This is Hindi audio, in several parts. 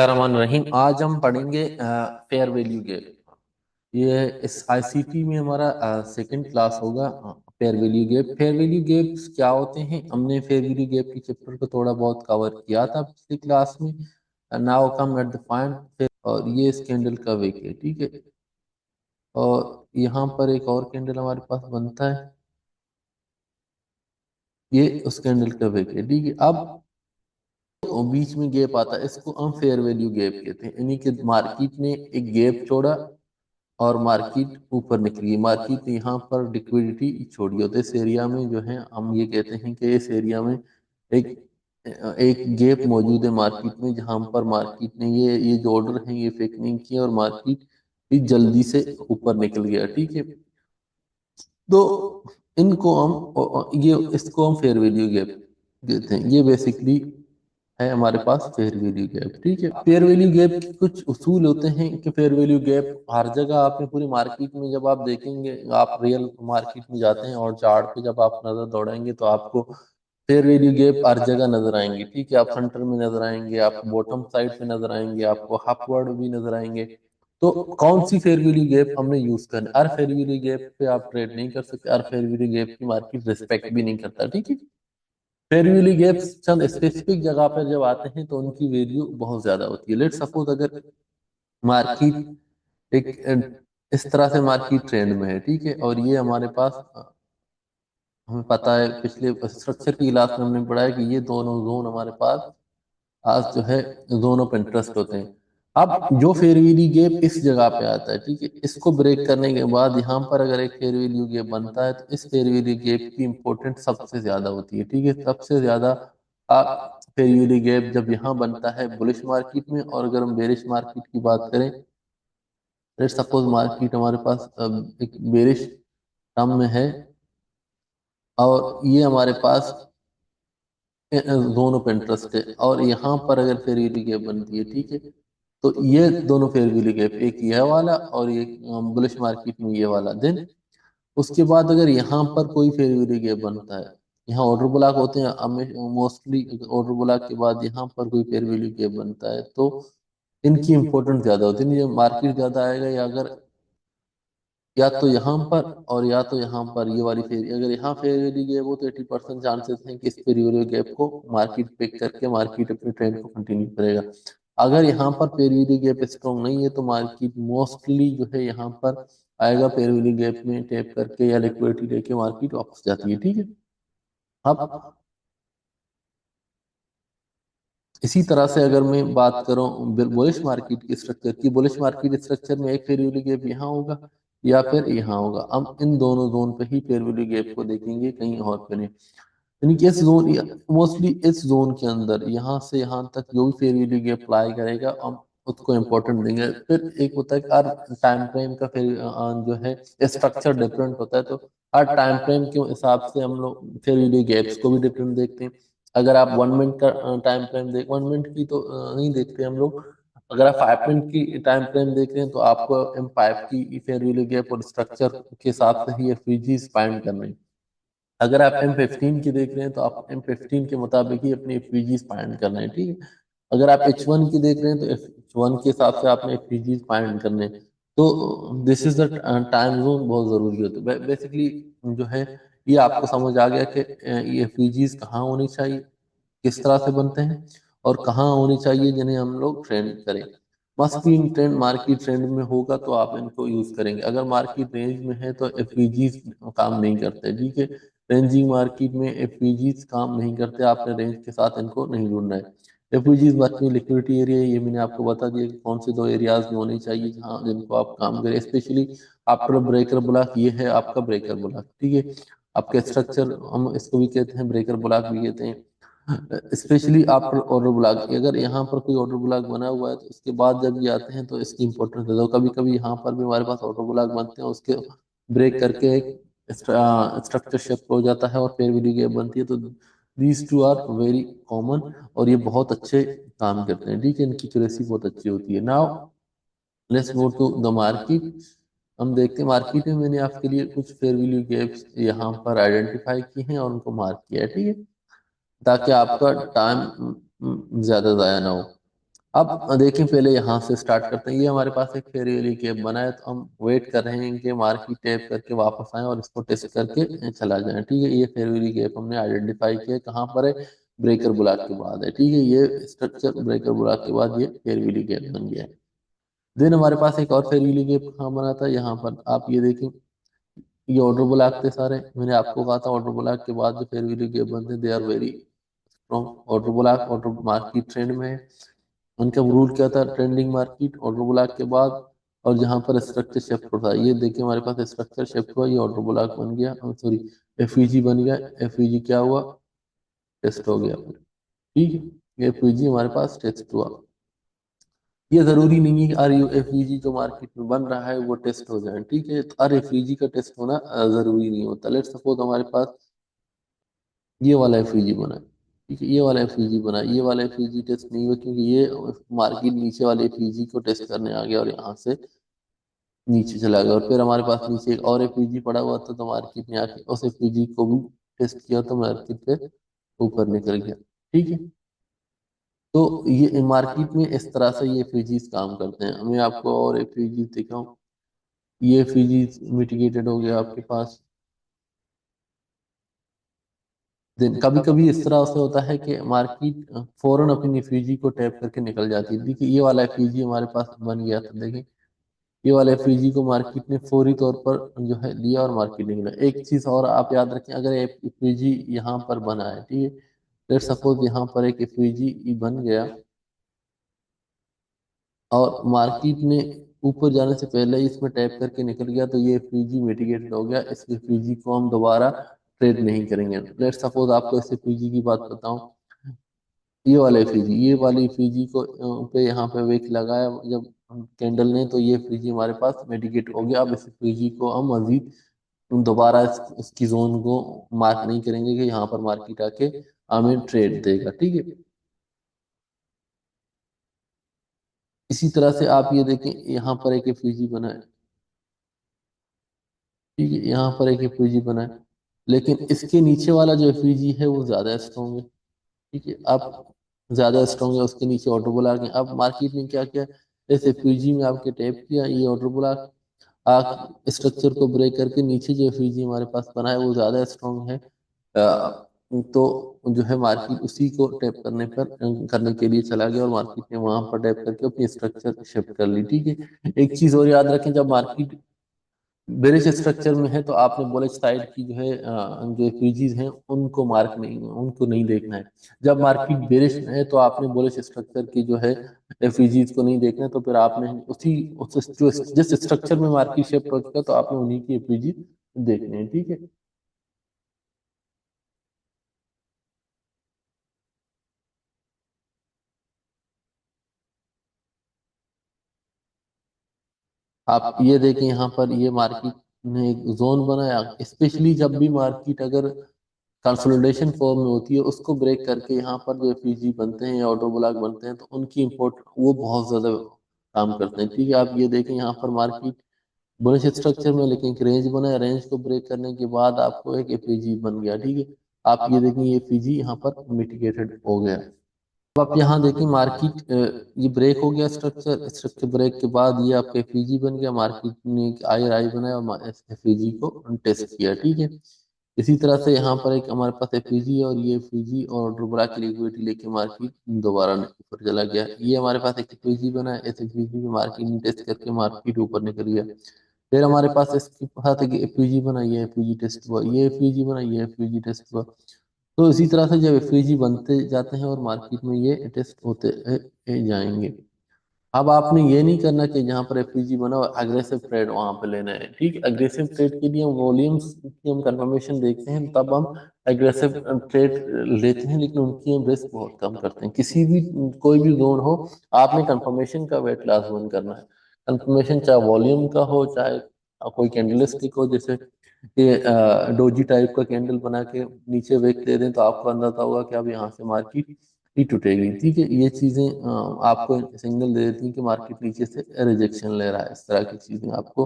रहमान रहीम। आज हम पढ़ेंगे फेयर वैल्यू गैप। ये इस आईसीटी में हमारा सेकंड क्लास होगा। फेयर वैल्यू गैप क्या होते हैं, हमने फेयर वैल्यू गैप के चैप्टर को थोड़ा बहुत कवर किया था पिछली क्लास में। Now come at the point. और ये इस कैंडल का वेक है, ठीक है। और यहाँ पर एक और कैंडल हमारे पास बनता है, ये उस कैंडल का वेक है, ठीक है। अब तो बीच में गैप आता है, इसको हम फेयर वैल्यू गैप कहते हैं। यानी कि मार्केट ने एक गैप छोड़ा और मार्केट ऊपर निकली। मार्केट ने यहाँ पर लिक्विडिटी छोड़ी होती है इस एरिया में, जो है हम ये कहते हैं कि इस एरिया में एक एक गैप मौजूद है मार्केट में, जहाँ पर मार्केट ने ये जो ऑर्डर है ये फेक नहीं किया और मार्केट भी जल्दी से ऊपर निकल गया, ठीक है। तो इनको हम ये इसको हम फेयर वैल्यू गैप कहते हैं। ये बेसिकली है हमारे पास फेयर वैल्यू गैप, ठीक है। फेयर वैल्यू गैप के कुछ उसूल होते हैं कि फेयर वैल्यू गैप हर जगह आपने पूरी मार्केट में जब आप देखेंगे, आप रियल मार्केट में जाते हैं और चार्ट पे जब आप नजर दौड़ाएंगे तो आपको फेयर वैल्यू गैप हर जगह नजर आएंगे, ठीक है। आप सेंटर में नजर आएंगे, आप बॉटम साइड पे नजर आएंगे, आपको अपवर्ड भी नजर आएंगे। तो कौन सी फेयर वैल्यू गैप हमने यूज करनी, हर फेयर वैल्यू गैप पे आप ट्रेड नहीं कर सकते, हर फेयर वैल्यू गैप की मार्केट रिस्पेक्ट भी नहीं करता, ठीक है। फेयर वैल्यू गैप्स चंद स्पेसिफिक जगह पर जब आते हैं तो उनकी वैल्यू बहुत ज्यादा होती है। लेट सपोज अगर मार्केट एक इस तरह से मार्केट ट्रेंड में है, ठीक है, और ये हमारे पास हमें पता है पिछले स्ट्रक्चर की क्लास में हमने पढ़ा है कि ये दोनों जोन हमारे पास आज जो है जोन ऑफ इंटरेस्ट होते हैं। अब जो फेयर वैल्यू गैप इस जगह पे आता है, ठीक है, इसको ब्रेक करने के बाद यहाँ पर अगर एक फेयर वैल्यू गैप बनता है तो इस फेयर वैल्यू गैप की इंपॉर्टेंस सबसे ज्यादा होती है, ठीक है। सबसे ज्यादा फेयर वैल्यू गैप जब यहाँ बनता है बुलिश मार्केट में, और अगर हम बेरिश मार्केट की बात करें, लेट्स सपोज मार्केट हमारे पास एक बेरिश टर्म में है और ये हमारे पास जोन ऑफ इंटरेस्ट है, और यहाँ पर अगर फेयर वैल्यू गैप बनती है, ठीक है, तो ये दोनों फेयर वैल्यू गैप, एक यह वाला और एक बुलिश मार्केट में ये वाला, देन उसके बाद अगर यहाँ पर कोई फेयर वैल्यू गैप बनता है, यहाँ ऑर्डर ब्लॉक होते हैं मोस्टली, ऑर्डर ब्लॉक के बाद यहाँ पर कोई फेयर वैल्यू गैप बनता है तो इनकी इंपॉर्टेंस ज्यादा होती है। ये मार्केट ज्यादा आएगा, या अगर या तो यहाँ पर और या तो यहाँ पर ये वाली फेयर, अगर यहाँ फेयर वैल्यू गैप हो तो 80% चांसेस हैं कि इस फेयर वैल्यू गैप को मार्केट पिक करके मार्केट अपने ट्रेंड को कंटिन्यू करेगा। अगर यहाँ पर फेयर वैल्यू गैप स्ट्रॉन्ग नहीं है तो मार्केट मोस्टली जो है यहाँ पर आएगा, फेयर वैल्यू गैप में टैप करके या लिक्विडिटी लेके मार्केट वापस जाती है, ठीक है। अब इसी तरह से अगर मैं बात करूं बुलिश मार्केट की स्ट्रक्चर की, बुलिश मार्केट स्ट्रक्चर में एक फेयर वैल्यू गैप यहाँ होगा या फिर यहाँ होगा। हम इन दोनों जोन पे ही फेयर वैल्यू गैप को देखेंगे, कहीं और पे नहीं। यानी कि इस जोन, मोस्टली इस जोन के अंदर यहाँ से यहाँ तक जो भी फेयर वैल्यू गैप अप्लाई करेगा हम उसको इम्पोर्टेंट देंगे। फिर एक होता है कि हर टाइम फ्रेम का फिर जो है स्ट्रक्चर डिफरेंट होता है, तो हर टाइम फ्रेम के हिसाब से हम लोग फेयर वैल्यू गैप्स को भी डिफरेंट देखते हैं। अगर आप 1 मिनट का टाइम फ्रेम देख, 1 मिनट की तो नहीं देखते हम लोग। अगर आप 5 मिनट की टाइम फ्रेम देख रहे हैं तो आपको M5 की फेयर वैल्यू गैप और स्ट्रक्चर के हिसाब से ही एफवीजी फाइंड करना है। अगर आप M15 की देख रहे हैं तो आप M15 के मुताबिक ही अपनी एफवीजी फाइंड करना है, ठीक है। अगर आप H1 की देख रहे हैं तो H1 के हिसाब से आपने एफवीजी फाइंड करने हैं। तो this is the time zone बहुत जरूरी होता है बेसिकली। जो है ये आपको समझ आ गया कि ये एफवीजीज कहाँ होनी चाहिए, किस तरह से बनते हैं, और कहाँ होनी चाहिए जिन्हें हम लोग ट्रेंड करें। Must be in trend, market trend में होगा तो आप इनको यूज करेंगे। अगर मार्केट रेंज में है तो एफवीजीज काम नहीं करते, ठीक है। रेंजिंग मार्केट में एफवीजीज काम नहीं करते, आपने रेंज के साथ इनको नहीं जोड़ना है। एफवीजीज वर्किंग लिक्विडिटी एरिया, ये मैंने आपको बता दिया कि कौन से दो एरियाज में होने चाहिए जहाँ जिनको आप काम करें, स्पेशली आफ्टर ब्रेकर ब्लॉक। ये है आपका ब्रेकर ब्लॉक, ठीक है। आपके स्ट्रक्चर हम इसको भी कहते हैं, ब्रेकर ब्लॉक भी कहते हैं। स्पेशली आफ्टर ऑर्डर ब्लॉक, अगर यहाँ पर कोई ऑर्डर ब्लॉक बना हुआ है तो उसके बाद जब ये आते हैं तो इसकी इंपॉर्टेंस है। तो कभी कभी यहाँ पर भी हमारे पास ऑर्डर ब्लॉक बनते हैं, उसके ब्रेक करके एक स्ट्रक्चर शिफ्ट हो जाता है और फिर भी गैप बनती है। तो these two are very common और ये बहुत अच्छे काम करते हैं, ठीक है। इनकी एक्यूरेसी बहुत अच्छी होती है। Now let's go to the market. हम देखते हैं मार्केट में मैंने आपके लिए कुछ फेयर वैल्यू गैप्स यहाँ पर आइडेंटिफाई किए हैं और उनको मार्क किया है, ठीक है, ताकि आपका टाइम ज्यादा जाया ना हो। अब देखें, पहले यहाँ से स्टार्ट करते हैं। ये हमारे पास एक फेयर वैल्यू कैप बना है, तो हम वेट कर रहे हैं कि मार्केट टैप करके वापस आए और इसको टेस्ट करके चला जाए। ठीक है, ये फेयर वैल्यू कैप हमने आइडेंटिफाई किया, कहाँ पर है, ब्रेकर ब्लॉक के बाद है। ठीक है, ये स्ट्रक्चर ब्रेकर ब्लॉक के बाद ये फेयर वैल्यू कैप बन गया है। देन हमारे पास एक और फेयर वैल्यू कैप कहाँ बना था, यहाँ पर आप ये देखें, ये ऑर्डर ब्लॉक थे सारे। मैंने आपको कहा था ऑर्डर ब्लॉक के बाद जो फेयर वैल्यू कैप बनते हैं, they are very strong. Order block, order market trend में है, उनका रूल क्या था, ट्रेंडिंग मार्केट, ऑर्डर ब्लॉक के बाद। और जहां पर स्ट्रक्चर शिफ्ट होता है, ये देखिए हमारे पास स्ट्रक्चर शिफ्ट हुआ, ये ऑर्डर ब्लॉक बन गया, सॉरी एफईजी बन गया। एफईजी क्या हुआ, टेस्ट हो गया फिर। ठीक है, एफईजी हमारे पास टेस्ट हुआ। ये जरूरी नहीं है कि आर यू एफईजी जो मार्केट में बन रहा है वो टेस्ट हो जाए। ठीक है, तो आर एफईजी का टेस्ट होना जरूरी नहीं होता। लेट सपोज हमारे पास ये वाला एफईजी बना है, ठीक है, ये वाला एफईजी बना है, ये वाला एफईजी टेस्ट नहीं हुआ क्योंकि ये मार्केट नीचे वाले एफईजी को टेस्ट करने आ गया और यहाँ से नीचे चला गया। और फिर हमारे पास नीचे एक और एफईजी पड़ा हुआ था, तो मार्केट ने आके उस एफईजी को भी टेस्ट किया, तो मार्केट पे ऊपर निकल गया। ठीक है, तो ये मार्केट में इस तरह से ये एफईजीज काम करते हैं। मैं आपको और एफईजी दिखाऊं, ये एफईजीज मिटिगेटेड हो गया आपके पास। देन कभी कभी इस तरह से होता है कि मार्केट फौरन अपनी एफईजी को टैप करके निकल जाती है। देखिए, ये वाला एफईजी हमारे पास बन गया था, देखिए ये वाला एफईजी को मार्केट ने फौरी तौर पर जो है लिया और मार्केट निकला। एक चीज और आप याद रखें, अगर एफईजी यहाँ पर बना है, ठीक है, लेट सपोज यहाँ पर एक एफईजी बन गया और मार्केट ने ऊपर जाने से पहले ही इसमें टैप करके निकल गया, तो ये एफईजी मिटिगेटेड हो गया। इस एफईजी को हम दोबारा ट्रेड नहीं करेंगे। लेट सपोज आपको इस एफईजी की बात बताऊं, ये वाले फीजी, ये वाली फीजी को पे यहाँ पे वेट लगाया जब कैंडल ने, तो ये फीजी हमारे पास मेडिकेट हो गया। अब इस फीजी को हम मजीद दोबारा इसकी जोन को मार्क नहीं करेंगे कि यहाँ पर मार्केट आके हमें ट्रेड देगा। ठीक है, इसी तरह से आप ये देखें, यहाँ पर एक फीजी बना है, ठीक है, यहाँ पर एक फीजी बना है, लेकिन इसके नीचे वाला जो फीजी है वो ज्यादा स्ट्रॉन्ग है। ठीक है, अब ज्यादा स्ट्रॉन्ग है, उसके नीचे ऑर्डर ब्लॉक है। अब मार्केट ने क्या किया, जैसे पीजी में आपके टैप किया, ये ऑर्डर ब्लॉक आप स्ट्रक्चर को ब्रेक करके नीचे जो पीजी हमारे पास बना है वो ज्यादा स्ट्रॉन्ग है। तो जो है मार्केट उसी को टैप करने के लिए चला गया और मार्केट ने वहां पर टैप करके अपनी स्ट्रक्चर शिफ्ट कर ली। ठीक है, एक चीज और याद रखें, जब मार्केट बेरिश स्ट्रक्चर में है तो आपने बुलिश साइड की जो है जो एफवीजीज हैं उनको मार्क नहीं, उनको नहीं देखना है। जब मार्केट बेरिश में है तो आपने बुलिश स्ट्रक्चर की जो है एफवीजीज को नहीं देखना है, तो फिर आपने उस जो जिस स्ट्रक्चर में मार्केट शिफ्ट हो चुका है, तो आपने उन्हीं की एफवीजी देखने हैं। ठीक है, आप ये देखें, यहाँ पर ये मार्केट ने एक जोन बनाया, स्पेशली जब भी मार्केट अगर कंसोलिडेशन फॉर्म में होती है, उसको ब्रेक करके यहाँ पर जो एफईजी बनते हैं या ऑटो ब्लॉक बनते हैं, तो उनकी इम्पोर्ट वो बहुत ज्यादा काम करते हैं। ठीक है, आप ये देखें, यहाँ पर मार्केट बुलिश स्ट्रक्चर में, लेकिन एक रेंज बना है, रेंज को ब्रेक करने के बाद आपको एक एफईजी बन गया। ठीक है, आप ये देखें, ये एफईजी यहाँ पर मिटिगेटेड हो गया। अब आप यहाँ देखें, मार्केट ये ब्रेक हो गया, स्ट्रक्चर स्ट्रक्चर ब्रेक के बाद ये आपका एफईजी बन गया। मार्केट ने एक आई आई बनाया और एफईजी को टेस्ट किया। ठीक है, इसी तरह से यहाँ पर एक हमारे पास एफईजी है और ये एफईजी और डुबरा की लिक्विडिटी लेके मार्केट दोबारा ऊपर चला गया। ये हमारे पास एक एफईजी बना है, इस एफईजी में मार्केट ने टेस्ट करके मार्केट ऊपर निकल गया। फिर हमारे पास इसके साथ एक एफईजी बना, ये एफईजी टेस्ट हुआ, ये एफईजी बना, ये एफईजी टेस्ट हुआ। तो इसी तरह से जब एफईजी बनते जाते हैं और मार्केट में ये टेस्ट होते जाएंगे। अब आपने ये नहीं करना कि जहाँ पर एफईजी बना हो अग्रेसिव ट्रेड वहां पे लेना है। ठीक, अग्रेसिव ट्रेड के लिए हम वॉल्यूम्स की हम कंफर्मेशन देखते हैं, तब हम एग्रेसिव ट्रेड लेते हैं, लेकिन उनकी हम रिस्क बहुत कम करते हैं। किसी भी कोई भी जोन हो, आपने कंफर्मेशन का वेट लाजमन करना है। कंफर्मेशन चाहे वॉल्यूम का हो, चाहे कोई कैंडलस्टिक हो, जैसे ये डोजी टाइप का कैंडल बना के नीचे वेक दे दें, तो आपको अंदाजा होगा कि अब यहाँ से मार्केट ही टूटेगी। ठीक है, ये चीजें आपको सिग्नल दे देती हैं कि मार्केट नीचे से रिजेक्शन ले रहा है। इस तरह की चीजें आपको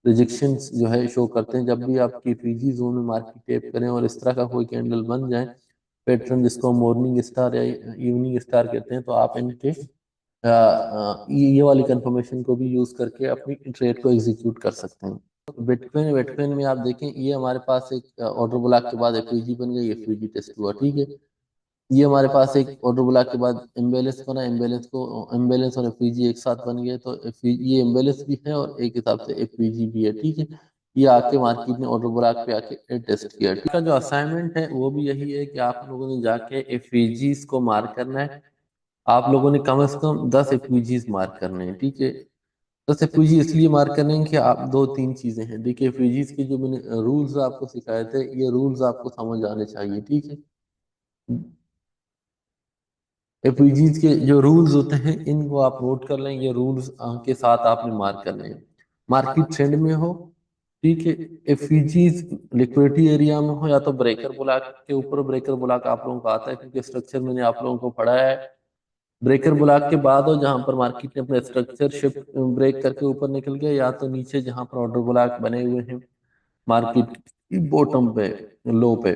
रिजेक्शन जो है शो करते हैं। जब भी आपकी पीजी जोन में मार्केट टेप करें और इस तरह का कोई कैंडल बन जाए, पैटर्न जिसको मॉर्निंग स्टार या इवनिंग स्टार कहते हैं, तो आप इनके ये वाली कंफर्मेशन को भी यूज करके अपनी ट्रेड को एग्जीक्यूट कर सकते हैं। बिटकॉइन बिटकॉइन में आप देखें, ये हमारे पास एक ऑर्डर ब्लॉक के बाद एफवीजी बन गई, एफवीजी टेस्ट हुआ, ठीक है। ये हमारे पास एक ऑर्डर ब्लॉक के बाद इम्बेलेंस बना, इम्बेलेंस और एफवीजी एक साथ बन गए, तो ये इम्बेलेंस भी है और एक हिसाब से एफवीजी भी है, ठीक है। ये आके मार्केट ने ऑर्डर ब्लॉक पे आके टेस्ट किया। ठीक है, जो असाइनमेंट है वो भी यही है कि आप लोगों ने जाके एफवीजीज को मार्क करना है। आप लोगों ने कम से कम 10 एफवीजीज मार्क करने हैं, ठीक है। 10 एफवीजी इसलिए मार्क करने हैं कि आप दो तीन चीजें हैं, देखिए एफवीजीज के जो मैंने रूल्स आपको सिखाए थे, ये रूल्स आपको समझ आने चाहिए, ठीक है। एफवीजीज के जो रूल्स होते हैं इनको आप नोट कर लें, ये रूल्स के साथ आपने मार्क करने हैं। मार्केट ट्रेंड में हो, ठीक है, एफवीजीज लिक्विडिटी एरिया में हो, या तो ब्रेकर ब्लॉक के ऊपर, ब्रेकर ब्लॉक आप लोगों को आता है क्योंकि स्ट्रक्चर मैंने आप लोगों को पढ़ाया है। ब्रेकर ब्लॉक के बाद हो जहां पर मार्केट ने अपना स्ट्रक्चर शिफ्ट ब्रेक करके ऊपर निकल गया, या तो नीचे जहां पर ऑर्डर ब्लॉक बने हुए हैं मार्केट बॉटम पे, लो पे,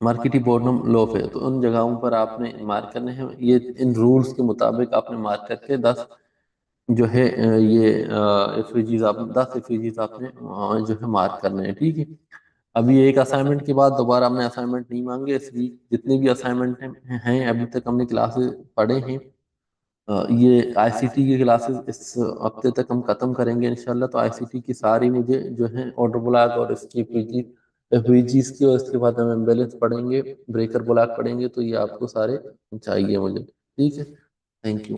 मार्केट की बॉटम लो पे, तो उन जगहों पर आपने मार्क करने हैं। ये इन रूल्स के मुताबिक आपने मार्क करके 10 जो है ये एफवीजीज आप 10 एफवीजीज आपने जो है मार्क करने हैं, ठीक है। अभी एक असाइनमेंट के बाद दोबारा हमने असाइनमेंट नहीं मांगे इस वीक, जितने भी असाइनमेंट हैं अभी तक हमने क्लासेस पढ़े हैं। ये आईसीटी की क्लासेस इस हफ्ते तक हम खत्म करेंगे इंशाल्लाह। तो आईसीटी की सारी मुझे जो है ऑर्डर ब्लॉक और इसकी पीजी एफवीजीज की, और इसके बाद हम एम्बेलेंस पढ़ेंगे, ब्रेकर ब्लॉक पढ़ेंगे, तो ये आपको सारे चाहिए मुझे, ठीक है। Thank you.